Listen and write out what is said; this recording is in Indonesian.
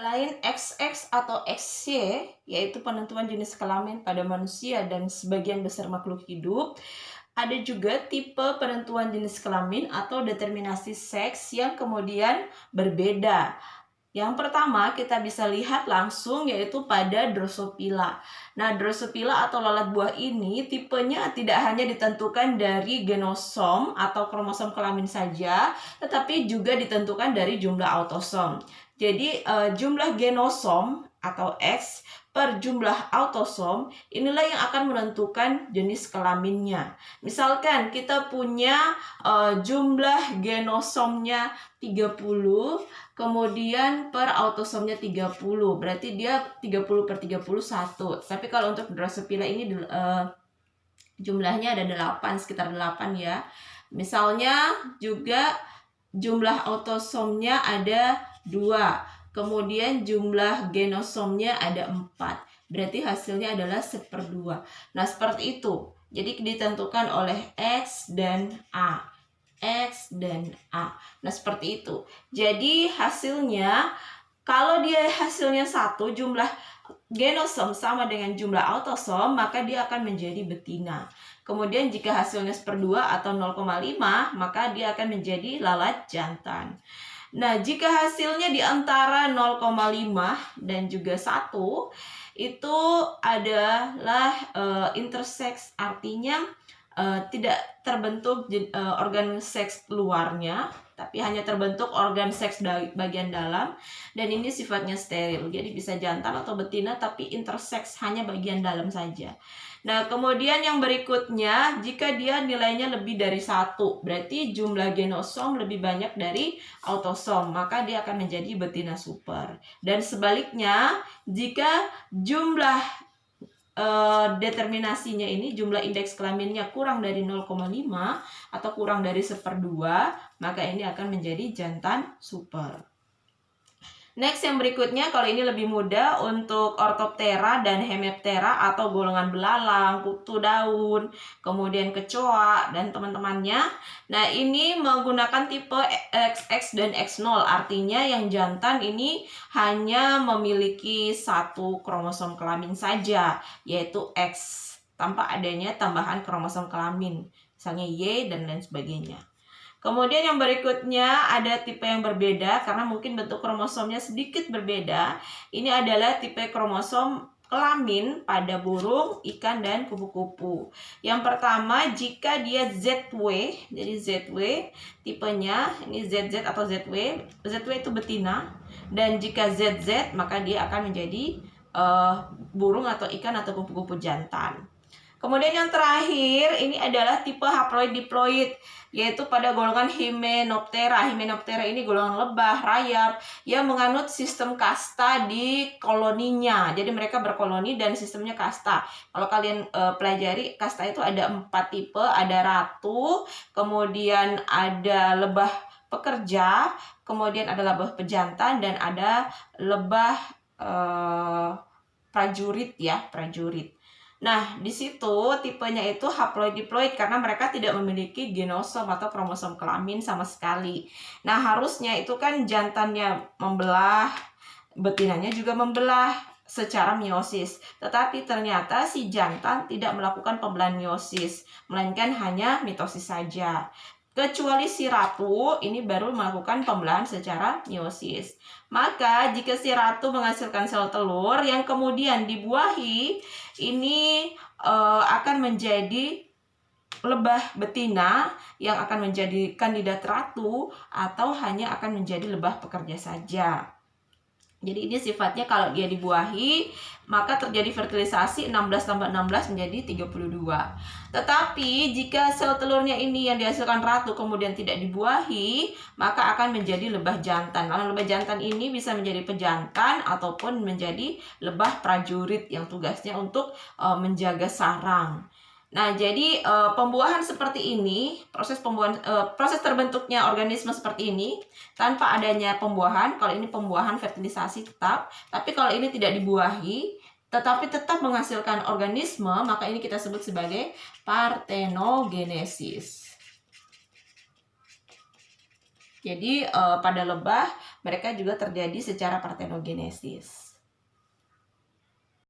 Selain XX atau XY, yaitu penentuan jenis kelamin pada manusia dan sebagian besar makhluk hidup, ada juga tipe penentuan jenis kelamin atau determinasi seks yang kemudian berbeda. Yang pertama kita bisa lihat langsung yaitu pada Drosophila. Nah, Drosophila atau lalat buah ini tipenya tidak hanya ditentukan dari genosom atau kromosom kelamin saja, tetapi juga ditentukan dari jumlah autosom. Jadi jumlah genosom atau X per jumlah autosom inilah yang akan menentukan jenis kelaminnya. Misalkan kita punya jumlah genosomnya 30, kemudian per autosomnya 30, berarti dia 30/31. Tapi kalau untuk Drosophila ini jumlahnya ada 8, sekitar 8 ya. Misalnya juga jumlah autosomnya ada 2, kemudian jumlah genosomnya ada 4. Berarti hasilnya adalah 1/2. Nah, seperti itu. Jadi ditentukan oleh X dan A. X dan A. Nah, seperti itu. Jadi hasilnya, kalau dia hasilnya 1, jumlah genosom sama dengan jumlah autosom, maka dia akan menjadi betina. Kemudian jika hasilnya 1/2 atau 0,5, maka dia akan menjadi lalat jantan. Nah, jika hasilnya di antara 0,5 dan juga 1, itu adalah intersex, artinya tidak terbentuk organ seks luarnya, tapi hanya terbentuk organ seks bagian dalam, dan ini sifatnya steril. Jadi bisa jantan atau betina, tapi intersex hanya bagian dalam saja. Nah, kemudian yang berikutnya, jika dia nilainya lebih dari 1, berarti jumlah genosom lebih banyak dari autosom, maka dia akan menjadi betina super. Dan sebaliknya, jika jumlah determinasinya ini, jumlah indeks kelaminnya kurang dari 0,5 atau kurang dari 1/2, maka ini akan menjadi jantan super. Next, yang berikutnya, kalau ini lebih mudah, untuk Orthoptera dan Hemiptera atau golongan belalang, kutu daun, kemudian kecoa dan teman-temannya. Nah, ini menggunakan tipe XX dan X0, artinya yang jantan ini hanya memiliki 1 kromosom kelamin saja, yaitu X, tanpa adanya tambahan kromosom kelamin, misalnya Y dan lain sebagainya. Kemudian yang berikutnya ada tipe yang berbeda karena mungkin bentuk kromosomnya sedikit berbeda. Ini adalah tipe kromosom kelamin pada burung, ikan, dan kupu-kupu. Yang pertama, jika dia ZW, jadi ZW tipenya, ini ZZ atau ZW. ZW itu betina, dan jika ZZ maka dia akan menjadi burung atau ikan atau kupu-kupu jantan. Kemudian yang terakhir, ini adalah tipe haploid diploid, yaitu pada golongan Hymenoptera. Hymenoptera ini golongan lebah, rayap, yang menganut sistem kasta di koloninya. Jadi mereka berkoloni dan sistemnya kasta. Kalau kalian pelajari, kasta itu ada 4 tipe, ada ratu, kemudian ada lebah pekerja, kemudian ada lebah pejantan, dan ada lebah prajurit ya, prajurit. Nah, di situ tipenya itu haploid diploid karena mereka tidak memiliki genosom atau kromosom kelamin sama sekali. Nah, harusnya itu kan jantannya membelah, betinanya juga membelah secara meiosis. Tetapi ternyata si jantan tidak melakukan pembelahan meiosis, melainkan hanya mitosis saja. Kecuali si ratu ini baru melakukan pembelahan secara meiosis. Maka jika si ratu menghasilkan sel telur yang kemudian dibuahi, ini akan menjadi lebah betina yang akan menjadi kandidat ratu atau hanya akan menjadi lebah pekerja saja. Jadi ini sifatnya kalau dia dibuahi, maka terjadi fertilisasi 16 tambah 16 menjadi 32. Tetapi jika sel telurnya ini yang dihasilkan ratu kemudian tidak dibuahi, maka akan menjadi lebah jantan. Karena lebah jantan ini bisa menjadi pejantan ataupun menjadi lebah prajurit yang tugasnya untuk menjaga sarang. Nah, jadi pembuahan seperti ini, proses terbentuknya organisme seperti ini tanpa adanya pembuahan. Kalau ini pembuahan fertilisasi tetap, tapi kalau ini tidak dibuahi tetapi tetap menghasilkan organisme, maka ini kita sebut sebagai parthenogenesis. Jadi pada lebah mereka juga terjadi secara partenogenesis.